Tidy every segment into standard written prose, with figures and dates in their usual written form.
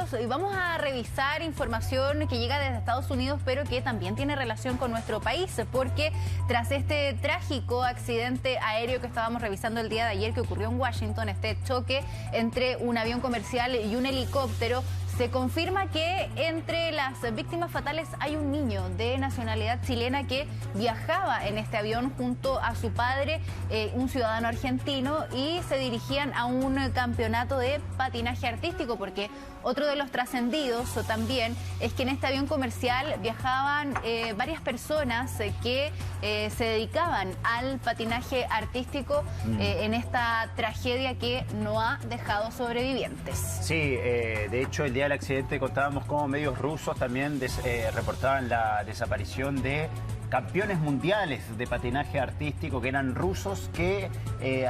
Carlos, y vamos a revisar información que llega desde Estados Unidos, pero que también tiene relación con nuestro país, porque tras este trágico accidente aéreo que estábamos revisando el día de ayer que ocurrió en Washington, este choque entre un avión comercial y un helicóptero, se confirma que entre las víctimas fatales hay un niño de nacionalidad chilena que viajaba en este avión junto a su padre, un ciudadano argentino, y se dirigían a un campeonato de patinaje artístico, porque otro de los trascendidos también es que en este avión comercial viajaban varias personas que se dedicaban al patinaje artístico en esta tragedia que no ha dejado sobrevivientes. Sí, de hecho el día del accidente contábamos cómo medios rusos también reportaban la desaparición de campeones mundiales de patinaje artístico que eran rusos, que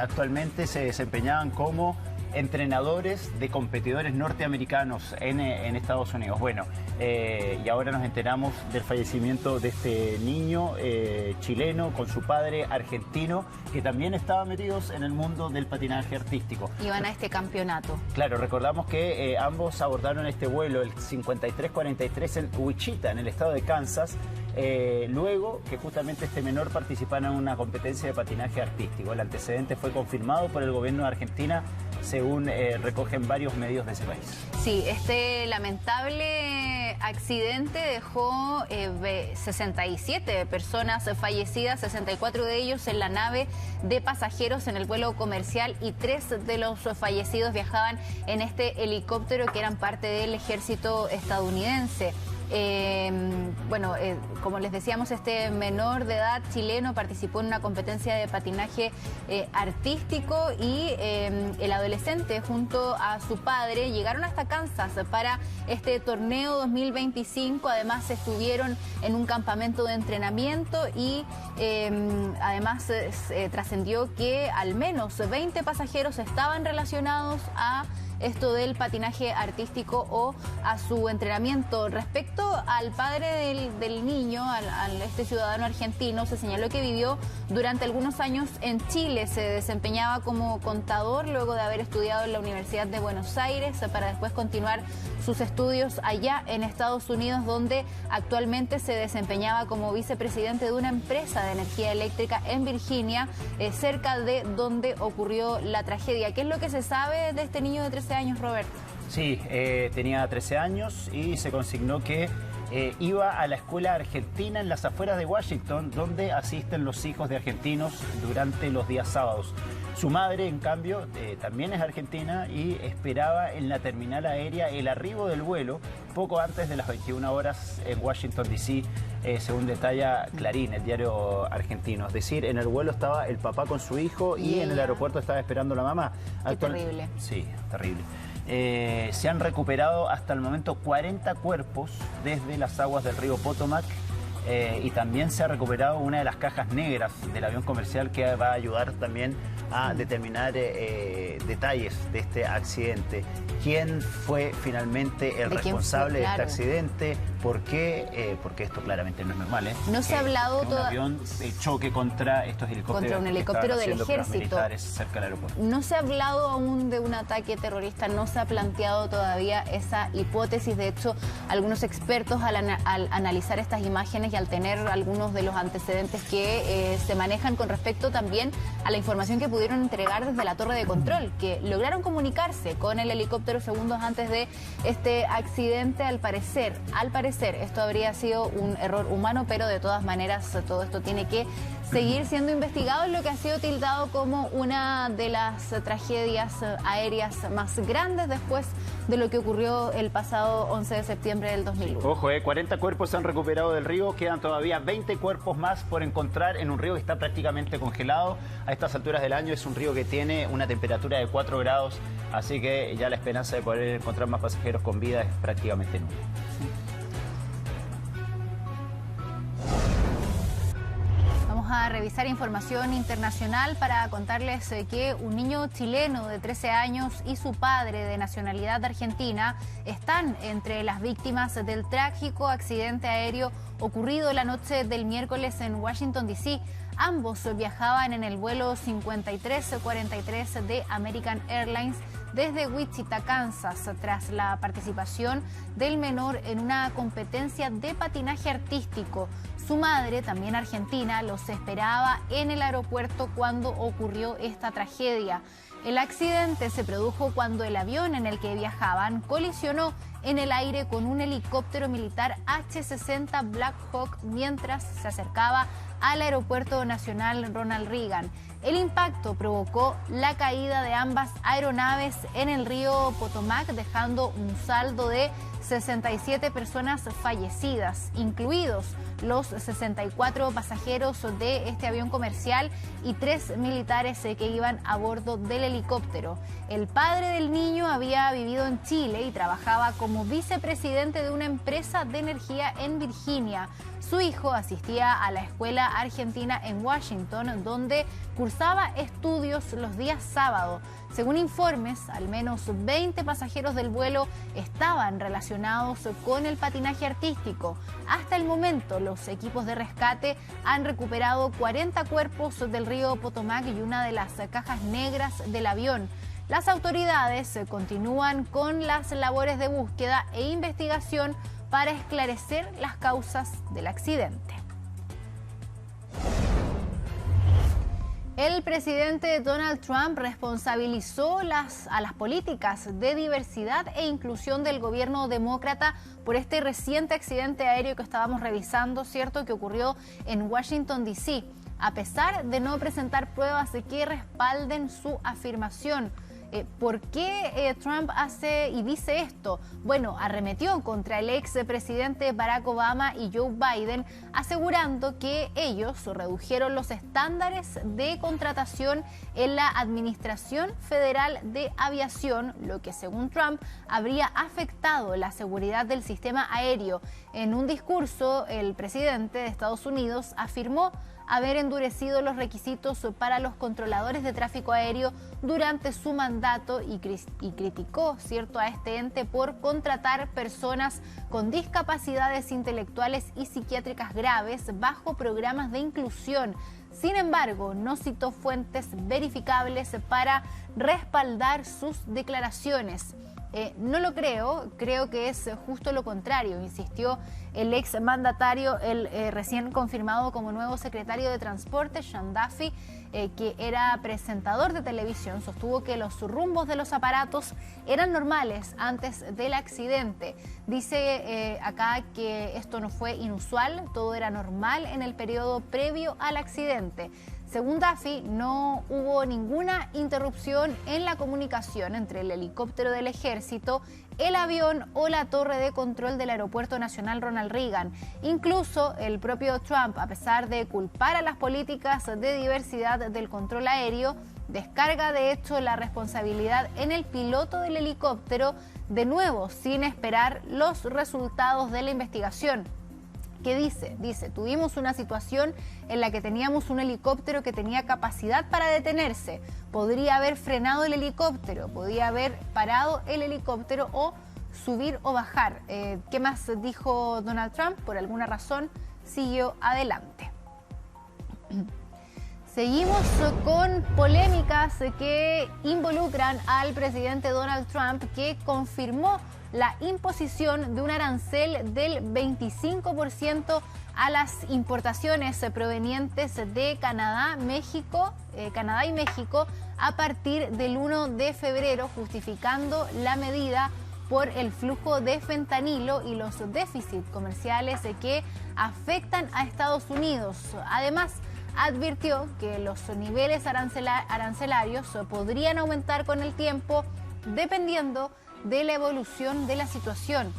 actualmente se desempeñaban como entrenadores de competidores norteamericanos en Estados Unidos. Bueno, y ahora nos enteramos del fallecimiento de este niño chileno con su padre argentino, que también estaban metidos en el mundo del patinaje artístico. Iban a este campeonato. Claro, recordamos que ambos abordaron este vuelo, el 5343, en Wichita, en el estado de Kansas, luego que justamente este menor participara en una competencia de patinaje artístico. El antecedente fue confirmado por el gobierno de Argentina, según recogen varios medios de ese país. Sí, este lamentable accidente dejó 67 personas fallecidas, 64 de ellos en la nave de pasajeros en el vuelo comercial, y 3 de los fallecidos viajaban en este helicóptero que eran parte del ejército estadounidense. Como les decíamos, este menor de edad chileno participó en una competencia de patinaje artístico, y el adolescente junto a su padre llegaron hasta Kansas para este torneo 2025. Además estuvieron en un campamento de entrenamiento y además trascendió que al menos 20 pasajeros estaban relacionados a esto del patinaje artístico o a su entrenamiento. Respecto al padre del niño, este ciudadano argentino, se señaló que vivió durante algunos años en Chile. Se desempeñaba como contador luego de haber estudiado en la Universidad de Buenos Aires, para después continuar sus estudios allá en Estados Unidos, donde actualmente se desempeñaba como vicepresidente de una empresa de energía eléctrica en Virginia, cerca de donde ocurrió la tragedia. ¿Qué es lo que se sabe de este niño de 13 años, Roberto? Sí, tenía 13 años y se consignó que iba a la escuela argentina en las afueras de Washington, donde asisten los hijos de argentinos durante los días sábados. Su madre, en cambio, también es argentina y esperaba en la terminal aérea el arribo del vuelo poco antes de las 21 horas en Washington, D.C., según detalla Clarín, el diario argentino. Es decir, en el vuelo estaba el papá con su hijo y en el aeropuerto estaba esperando la mamá. Qué terrible. Sí, terrible. Se han recuperado hasta el momento 40 cuerpos desde las aguas del río Potomac, y también se ha recuperado una de las cajas negras del avión comercial, que va a ayudar también a determinar detalles de este accidente. ¿Quién fue finalmente el responsable de este accidente? ¿Por qué? Porque esto claramente no es normal, ¿eh? No se ha hablado un avión choque contra estos helicópteros. Contra un helicóptero del ejército. Cerca del aeropuerto. No se ha hablado aún de un ataque terrorista, no se ha planteado todavía esa hipótesis. De hecho, algunos expertos al analizar estas imágenes y al tener algunos de los antecedentes que se manejan con respecto también a la información que pudieron entregar desde la torre de control, que lograron comunicarse con el helicóptero segundos antes de este accidente, al parecer, esto habría sido un error humano, pero de todas maneras todo esto tiene que seguir siendo investigado en lo que ha sido tildado como una de las tragedias aéreas más grandes después de lo que ocurrió el pasado 11 de septiembre del 2001. Ojo, 40 cuerpos se han recuperado del río, quedan todavía 20 cuerpos más por encontrar en un río que está prácticamente congelado. A estas alturas del año es un río que tiene una temperatura de 4 grados, así que ya la esperanza de poder encontrar más pasajeros con vida es prácticamente nula. A revisar información internacional para contarles que un niño chileno de 13 años y su padre de nacionalidad argentina están entre las víctimas del trágico accidente aéreo ocurrido la noche del miércoles en Washington, D.C. Ambos viajaban en el vuelo 5343 de American Airlines desde Wichita, Kansas, tras la participación del menor en una competencia de patinaje artístico. Su madre, también argentina, los esperaba en el aeropuerto cuando ocurrió esta tragedia. El accidente se produjo cuando el avión en el que viajaban colisionó en el aire con un helicóptero militar H-60 Black Hawk mientras se acercaba al Aeropuerto Nacional Ronald Reagan. El impacto provocó la caída de ambas aeronaves en el río Potomac, dejando un saldo de 67 personas fallecidas, incluidos los 64 pasajeros de este avión comercial y 3 militares que iban a bordo del helicóptero. El padre del niño había vivido en Chile y trabajaba como vicepresidente de una empresa de energía en Virginia. Su hijo asistía a la escuela argentina en Washington, donde cursaba estudios los días sábados. Según informes, al menos 20 pasajeros del vuelo estaban relacionados con el patinaje artístico. Hasta el momento, los equipos de rescate han recuperado 40 cuerpos del río Potomac y una de las cajas negras del avión. Las autoridades continúan con las labores de búsqueda e investigación para esclarecer las causas del accidente. El presidente Donald Trump responsabilizó a las políticas de diversidad e inclusión del gobierno demócrata por este reciente accidente aéreo que estábamos revisando, ¿cierto?, que ocurrió en Washington, D.C., a pesar de no presentar pruebas de que respalden su afirmación. ¿Por qué Trump hace y dice esto? Bueno, arremetió contra el expresidente Barack Obama y Joe Biden, asegurando que ellos redujeron los estándares de contratación en la Administración Federal de Aviación, lo que según Trump habría afectado la seguridad del sistema aéreo. En un discurso, el presidente de Estados Unidos afirmó haber endurecido los requisitos para los controladores de tráfico aéreo durante su mandato y criticó, ¿cierto?, a este ente por contratar personas con discapacidades intelectuales y psiquiátricas graves bajo programas de inclusión. Sin embargo, no citó fuentes verificables para respaldar sus declaraciones. No lo creo que es justo lo contrario, insistió el ex mandatario, el recién confirmado como nuevo secretario de Transporte, Sean Duffy, que era presentador de televisión. Sostuvo que los rumbos de los aparatos eran normales antes del accidente. Dice acá que esto no fue inusual, todo era normal en el periodo previo al accidente. Según Duffy, no hubo ninguna interrupción en la comunicación entre el helicóptero del ejército, el avión o la torre de control del Aeropuerto Nacional Ronald Reagan. Incluso el propio Trump, a pesar de culpar a las políticas de diversidad del control aéreo, descarga de hecho la responsabilidad en el piloto del helicóptero, de nuevo sin esperar los resultados de la investigación. ¿Qué dice? Dice, tuvimos una situación en la que teníamos un helicóptero que tenía capacidad para detenerse. Podría haber frenado el helicóptero, podía haber parado el helicóptero o subir o bajar. ¿Qué más dijo Donald Trump? Por alguna razón siguió adelante. Seguimos con polémicas que involucran al presidente Donald Trump, que confirmó la imposición de un arancel del 25% a las importaciones provenientes de Canadá y México a partir del 1 de febrero, justificando la medida por el flujo de fentanilo y los déficits comerciales que afectan a Estados Unidos. Además, advirtió que los niveles arancelarios podrían aumentar con el tiempo dependiendo de la evolución de la situación.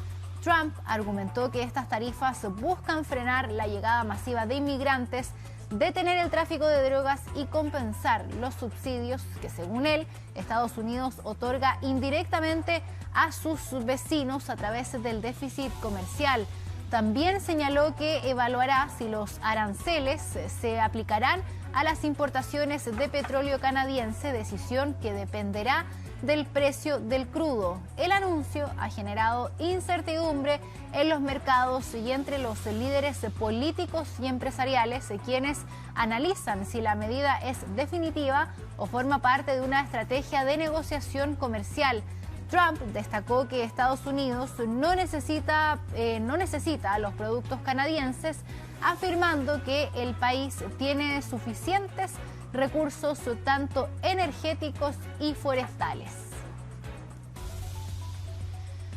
Trump argumentó que estas tarifas buscan frenar la llegada masiva de inmigrantes, detener el tráfico de drogas y compensar los subsidios que, según él, Estados Unidos otorga indirectamente a sus vecinos a través del déficit comercial. También señaló que evaluará si los aranceles se aplicarán a las importaciones de petróleo canadiense, decisión que dependerá del precio del crudo. El anuncio ha generado incertidumbre en los mercados y entre los líderes políticos y empresariales, quienes analizan si la medida es definitiva o forma parte de una estrategia de negociación comercial. Trump destacó que Estados Unidos no necesita los productos canadienses, afirmando que el país tiene suficientes recursos tanto energéticos y forestales.